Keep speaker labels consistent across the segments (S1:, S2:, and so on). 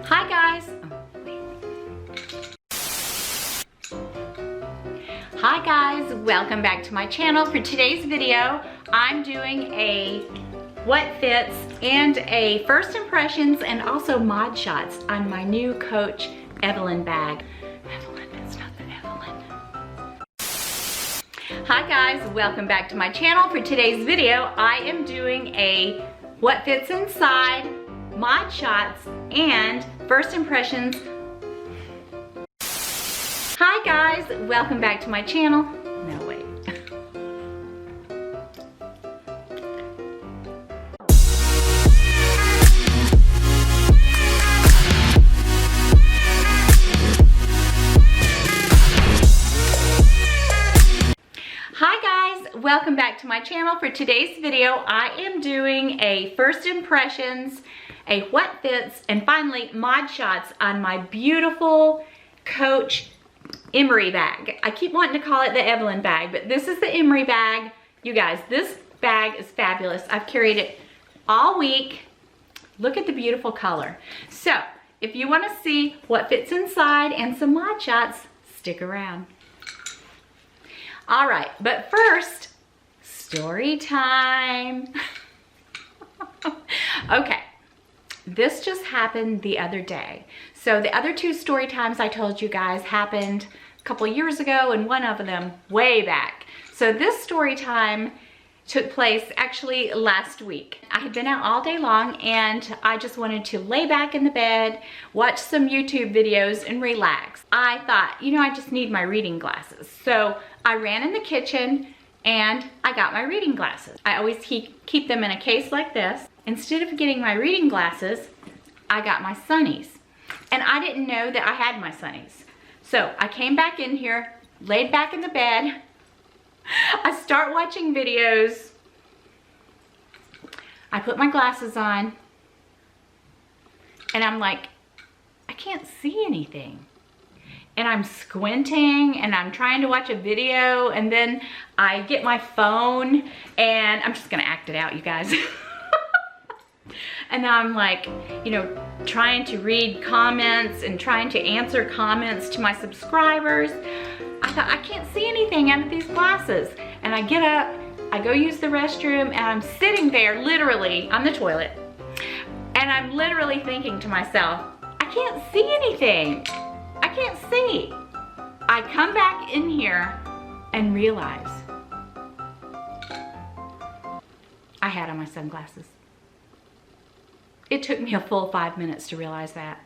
S1: Hi guys. Hi guys, welcome back to my channel. For today's video, I'm doing a what fits and a first impressions and also mod shots on my new Coach Evelyn bag. Evelyn, that's not the Evelyn. Hi guys, welcome back to my channel. For today's video, I am doing a what fits inside, mod shots, and first impressions. Hi guys, welcome back to my channel. No, wait. Hi guys, welcome back to my channel. For today's video, I am doing a first impressions, a what fits, and finally mod shots on my beautiful Coach Emery bag. I keep wanting to call it the Evelyn bag, but this is the Emery bag. You guys, this bag is fabulous. I've carried it all week. Look at the beautiful color. So, if you want to see what fits inside and some mod shots, stick around. All right, but first, story time. Okay, this just happened the other day. So the other two story times I told you guys happened a couple years ago, and one of them way back. So this story time took place actually last week. I had been out all day long and I just wanted to lay back in the bed, watch some YouTube videos and relax. I thought, you know, I just need my reading glasses. So I ran in the kitchen and I got my reading glasses. I always keep them in a case like this. Instead of getting my reading glasses, I got my sunnies. And I didn't know that I had my sunnies. So I came back in here, laid back in the bed. I start watching videos. I put my glasses on. And I'm like, I can't see anything. And I'm squinting and I'm trying to watch a video, and then I get my phone and I'm just gonna act it out, you guys. And I'm like, you know, trying to read comments and trying to answer comments to my subscribers. I thought, I can't see anything out of these glasses. And I get up, I go use the restroom, and I'm sitting there literally on the toilet. And I'm literally thinking to myself, I can't see anything. I can't see. I come back in here and realize I had on my sunglasses. It took me a full 5 minutes to realize that.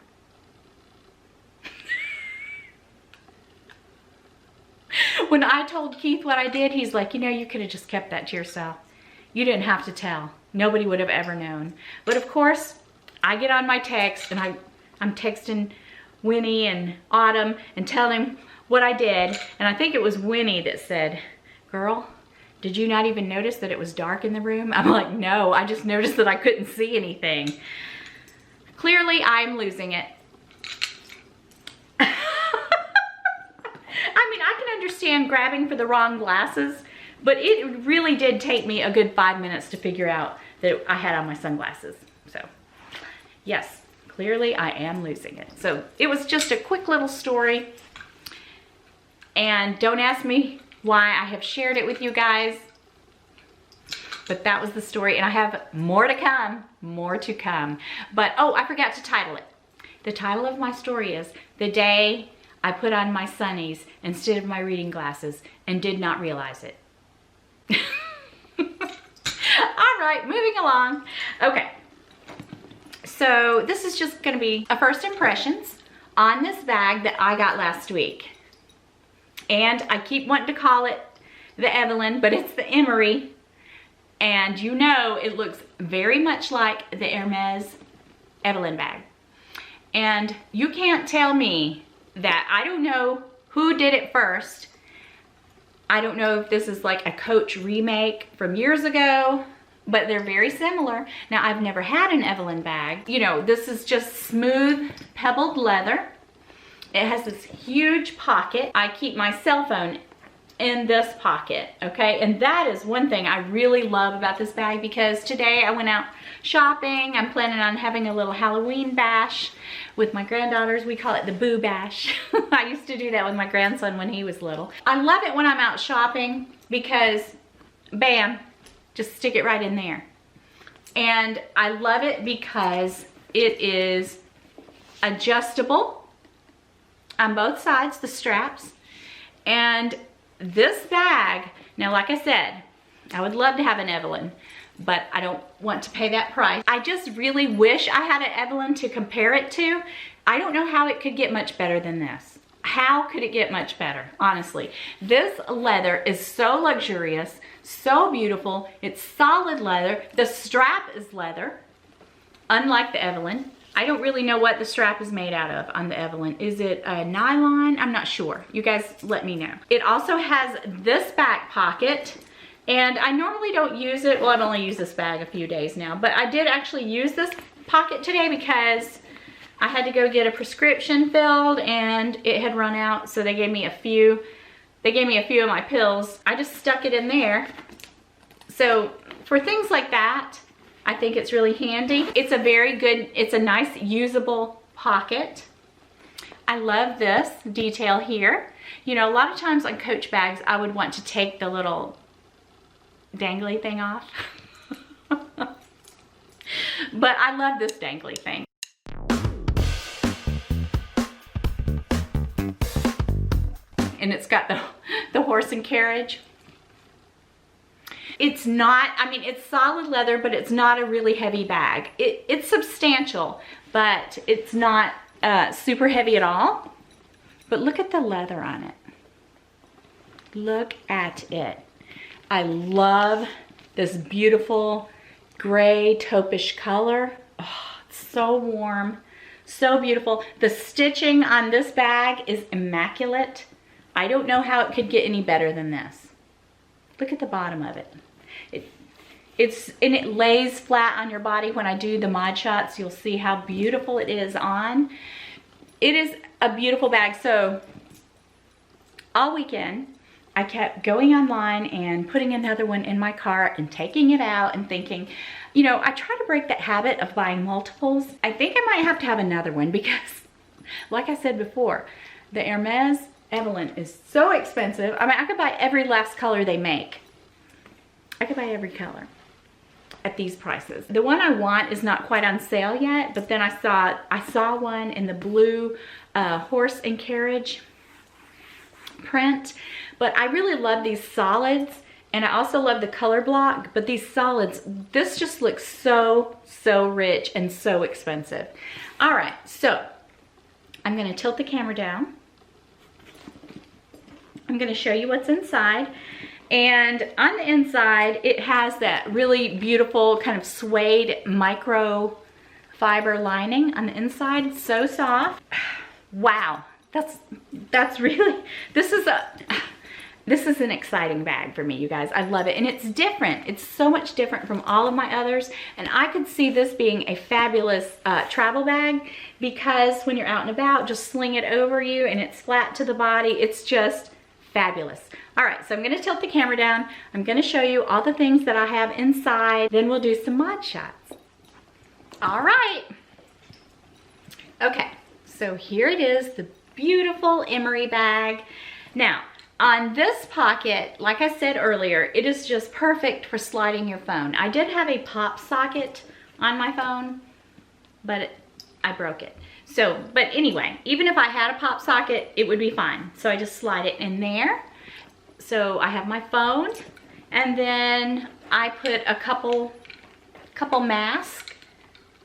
S1: When I told Keith what I did, he's like, you know, you could have just kept that to yourself. You didn't have to tell. Nobody would have ever known. But of course, I get on my text and I'm texting Winnie and Autumn and telling them what I did. And I think it was Winnie that said, girl, did you not even notice that it was dark in the room? I'm like, no, I just noticed that I couldn't see anything. Clearly, I'm losing it. I mean, I can understand grabbing for the wrong glasses, but it really did take me a good 5 minutes to figure out that I had on my sunglasses. So, yes, clearly I am losing it. So, it was just a quick little story. And don't ask me why I have shared it with you guys, but that was the story, and I have more to come, But, oh, I forgot to title it. The title of my story is The Day I Put on My Sunnies Instead of My Reading Glasses and Did Not Realize It. All right, moving along. Okay, so this is just gonna be a first impressions on this bag that I got last week. And I keep wanting to call it the Evelyn, but it's the Emery. And you know it looks very much like the HERMES Evelyn bag. And you can't tell me that I don't know who did it first. I don't know if this is like a Coach remake from years ago, but they're very similar. Now, I've never had an Evelyn bag. You know, this is just smooth pebbled leather. It has this huge pocket. I keep my cell phone in this pocket, okay? And that is one thing I really love about this bag, because today I went out shopping. I'm planning on having a little Halloween bash with my granddaughters. We call it the Boo Bash. I used to do that with my grandson when he was little. I love it when I'm out shopping because, bam, just stick it right in there. And I love it because it is adjustable on both sides, the straps. And this bag, now like I said, I would love to have an Evelyn, but I don't want to pay that price. I just really wish I had an Evelyn to compare it to. I don't know how it could get much better than this. How could it get much better, honestly? This leather is so luxurious, so beautiful. It's solid leather. The strap is leather, unlike the Evelyn. I don't really know what the strap is made out of on the Evelyn. Is it a nylon? I'm not sure. You guys let me know. It also has this back pocket, and I normally don't use it. Well, I've only used this bag a few days now, but I did actually use this pocket today because I had to go get a prescription filled and it had run out, so they gave me a few. They gave me a few of my pills. I just stuck it in there. So for things like that, I think it's really handy. It's a very good, it's a nice usable pocket. I love this detail here. You know, a lot of times on Coach bags, I would want to take the little dangly thing off. But I love this dangly thing. And it's got the horse and carriage. It's not, I mean, it's solid leather, but it's not a really heavy bag. It's substantial, but it's not super heavy at all. But look at the leather on it. Look at it. I love this beautiful gray taupish color. Oh, it's so warm, so beautiful. The stitching on this bag is immaculate. I don't know how it could get any better than this. Look at the bottom of it. And it lays flat on your body. When I do the mod shots, you'll see how beautiful it is on. It is a beautiful bag. So all weekend, I kept going online and putting another one in my cart and taking it out and thinking, you know, I try to break that habit of buying multiples. I think I might have to have another one because, like I said before, the Hermes Evelyn is so expensive. I mean, I could buy every last color they make. I could buy every color at these prices. The one I want is not quite on sale yet, but then I saw one in the blue horse and carriage print. But I really love these solids, and I also love the color block, but these solids, this just looks so, so rich and so expensive. All right, so I'm gonna tilt the camera down. I'm gonna show you what's inside. And on the inside, it has that really beautiful kind of suede micro fiber lining on the inside. It's so soft. Wow, that's really, this is an exciting bag for me, you guys. I love it, and it's different. It's so much different from all of my others, and I could see this being a fabulous travel bag because when you're out and about, just sling it over you, and it's flat to the body. It's just fabulous. All right, so I'm gonna tilt the camera down. I'm gonna show you all the things that I have inside. Then we'll do some mod shots. All right. Okay, so here it is, the beautiful Emery bag. Now, on this pocket, like I said earlier, it is just perfect for sliding your phone. I did have a pop socket on my phone, but I broke it. So, but anyway, even if I had a pop socket, it would be fine. So I just slide it in there. So I have my phone, and then I put a couple masks,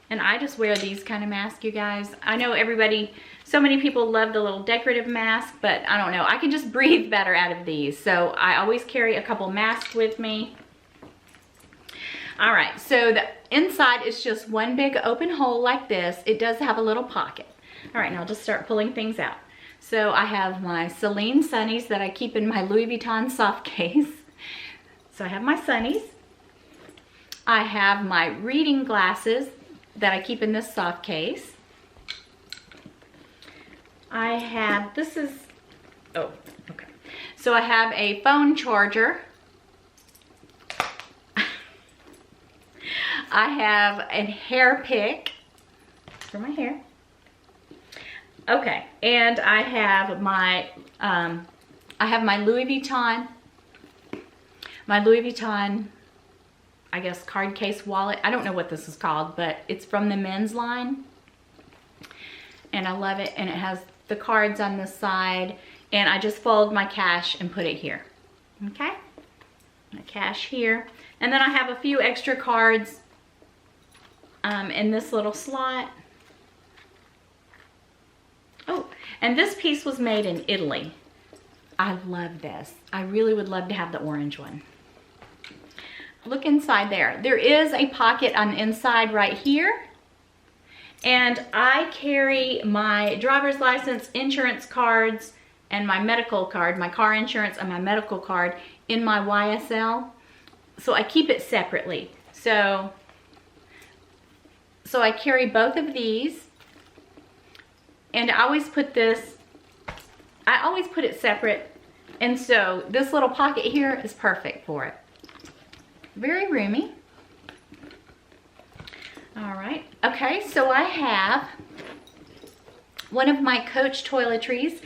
S1: and I just wear these kind of masks, you guys. I know everybody, so many people love the little decorative mask, but I don't know. I can just breathe better out of these. So I always carry a couple masks with me. All right, so the inside is just one big open hole like this. It does have a little pocket. All right, now I'll just start pulling things out. So I have my Celine Sunnies that I keep in my Louis Vuitton soft case. So I have my Sunnies. I have my reading glasses that I keep in this soft case. I have, this is, oh, okay. So I have a phone charger. I have a hair pick for my hair. Okay, and I have my Louis Vuitton, I guess, card case wallet. I don't know what this is called, but it's from the men's line. And I love it, and it has the cards on this side, and I just fold my cash and put it here. Okay, my cash here. And then I have a few extra cards in this little slot. Oh, and this piece was made in Italy. I love this. I really would love to have the orange one. Look inside there. There is a pocket on the inside right here. And I carry my driver's license, insurance cards, and my medical card, my car insurance and my medical card in my YSL. So I keep it separately. So I carry both of these. And I always put it separate. And so this little pocket here is perfect for it. Very roomy. All right. Okay, so I have one of my Coach toiletries.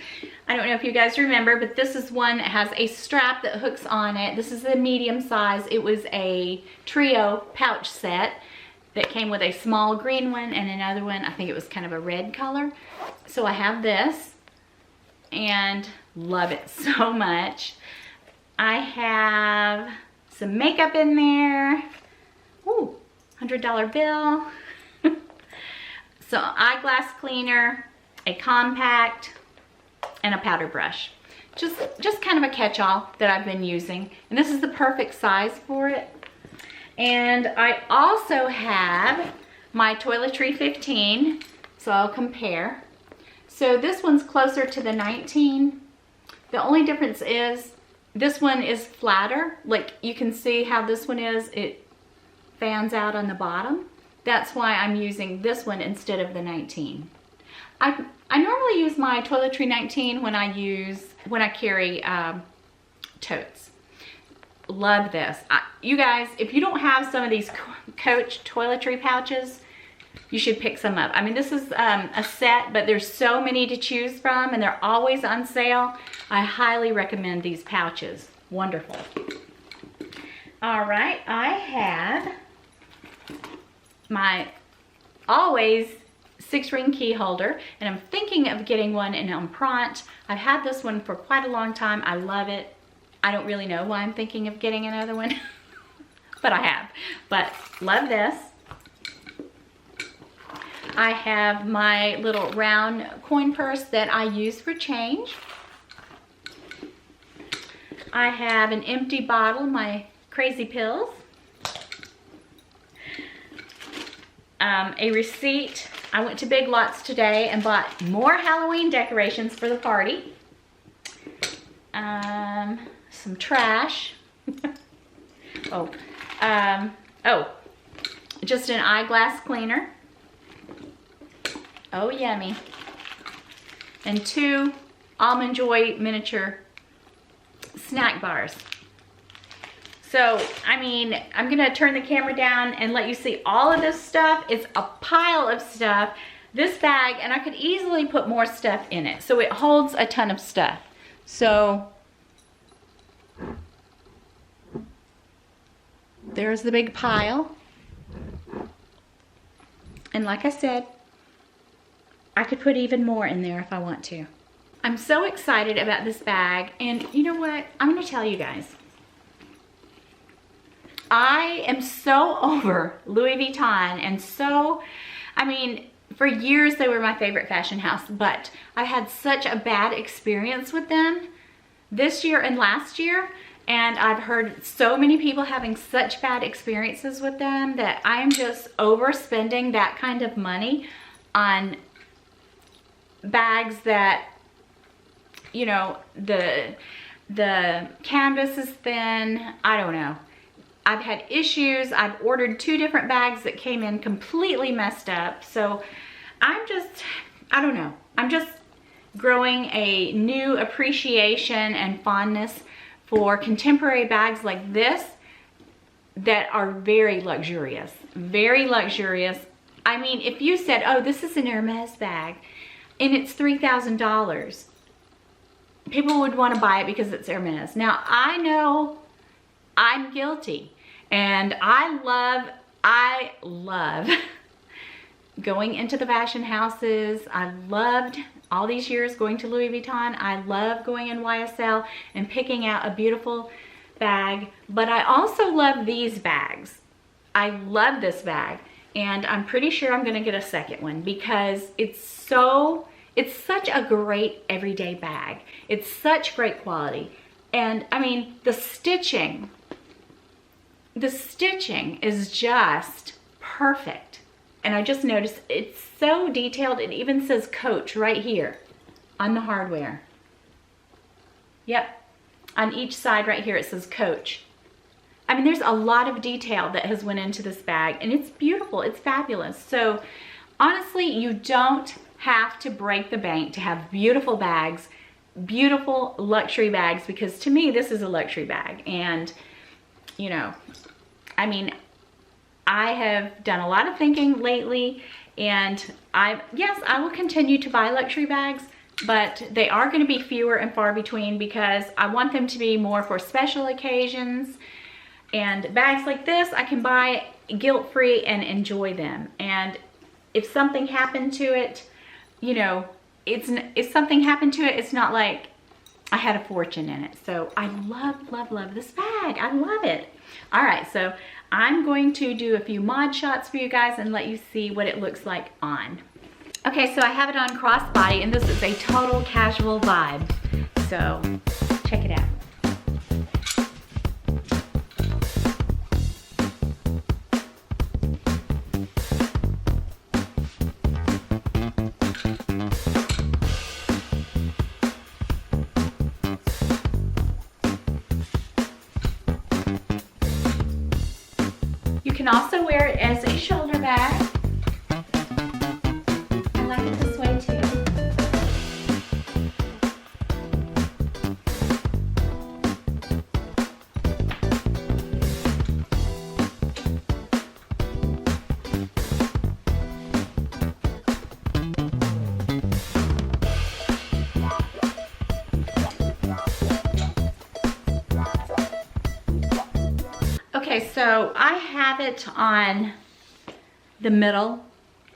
S1: I don't know if you guys remember, but this is one that has a strap that hooks on it. This is the medium size. It was a trio pouch set that came with a small green one and another one. I think it was kind of a red color. So I have this and love it so much. I have some makeup in there. Ooh, $100 bill. So eyeglass cleaner, a compact, and a powder brush. Just kind of a catch-all that I've been using. And this is the perfect size for it. And I also have my Toiletry 15, so I'll compare. So this one's closer to the 19. The only difference is this one is flatter. Like you can see how this one is, it fans out on the bottom. That's why I'm using this one instead of the 19. I normally use my Toiletry 19 when I carry totes. Love this. You guys, if you don't have some of these Coach toiletry pouches, you should pick some up. I mean, this is a set, but there's so many to choose from, and they're always on sale. I highly recommend these pouches. Wonderful. All right, I have my always 6-ring key holder, and I'm thinking of getting one in Empreinte. I've had this one for quite a long time. I love it. I don't really know why I'm thinking of getting another one, but I have. But love this. I have my little round coin purse that I use for change. I have an empty bottle, my crazy pills. A receipt. I went to Big Lots today and bought more Halloween decorations for the party. Some trash. Just an eyeglass cleaner. Oh, yummy. And 2 Almond Joy miniature snack bars. So, I mean, I'm gonna turn the camera down and let you see all of this stuff. It's a pile of stuff. This bag, and I could easily put more stuff in it. So it holds a ton of stuff. So, there's the big pile. And like I said, I could put even more in there if I want to. I'm so excited about this bag, and you know what? I'm gonna tell you guys. I am so over Louis Vuitton, and so, I mean, for years they were my favorite fashion house, but I had such a bad experience with them this year and last year, and I've heard so many people having such bad experiences with them that I'm just overspending that kind of money on bags that, you know, the canvas is thin. I don't know. I've had issues. I've ordered 2 different bags that came in completely messed up. So I don't know. I'm just growing a new appreciation and fondness for contemporary bags like this that are very luxurious, very luxurious. I mean, if you said, oh, this is an Hermes bag and it's $3,000, people would want to buy it because it's Hermes. Now, I know I'm guilty, and I love going into the fashion houses. I loved all these years going to Louis Vuitton. I love going in YSL and picking out a beautiful bag, but I also love these bags. I love this bag, and I'm pretty sure I'm gonna get a second one because it's such a great everyday bag. It's such great quality. And I mean, the stitching is just perfect. And I just noticed it's so detailed. It even says Coach right here on the hardware. Yep, on each side right here it says Coach. I mean, there's a lot of detail that has went into this bag, and it's beautiful, it's fabulous. So honestly, you don't have to break the bank to have beautiful bags, beautiful luxury bags, because to me, this is a luxury bag. And, you know, I mean, I have done a lot of thinking lately, and yes, I will continue to buy luxury bags, but they are going to be fewer and far between because I want them to be more for special occasions. And bags like this, I can buy guilt-free and enjoy them. And if something happened to it, you know, if something happened to it, it's not like I had a fortune in it. So I love this bag. I love it. All right, so I'm going to do a few mod shots for you guys and let you see what it looks like on. Okay, so I have it on crossbody, and this is a total casual vibe. So check it out. You can also wear it as a shoulder bag. I like it this way too. Okay, so I have it on the middle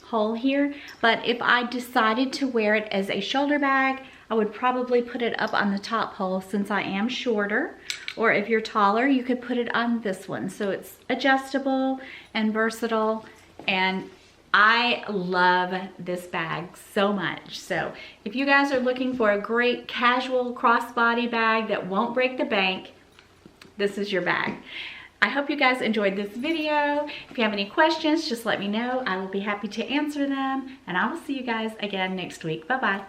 S1: hole here, but if I decided to wear it as a shoulder bag, I would probably put it up on the top hole since I am shorter. Or if you're taller, you could put it on this one. So it's adjustable and versatile, and I love this bag so much. So if you guys are looking for a great casual crossbody bag that won't break the bank, this is your bag. I hope you guys enjoyed this video. If you have any questions, just let me know. I will be happy to answer them, and I will see you guys again next week. Bye-bye.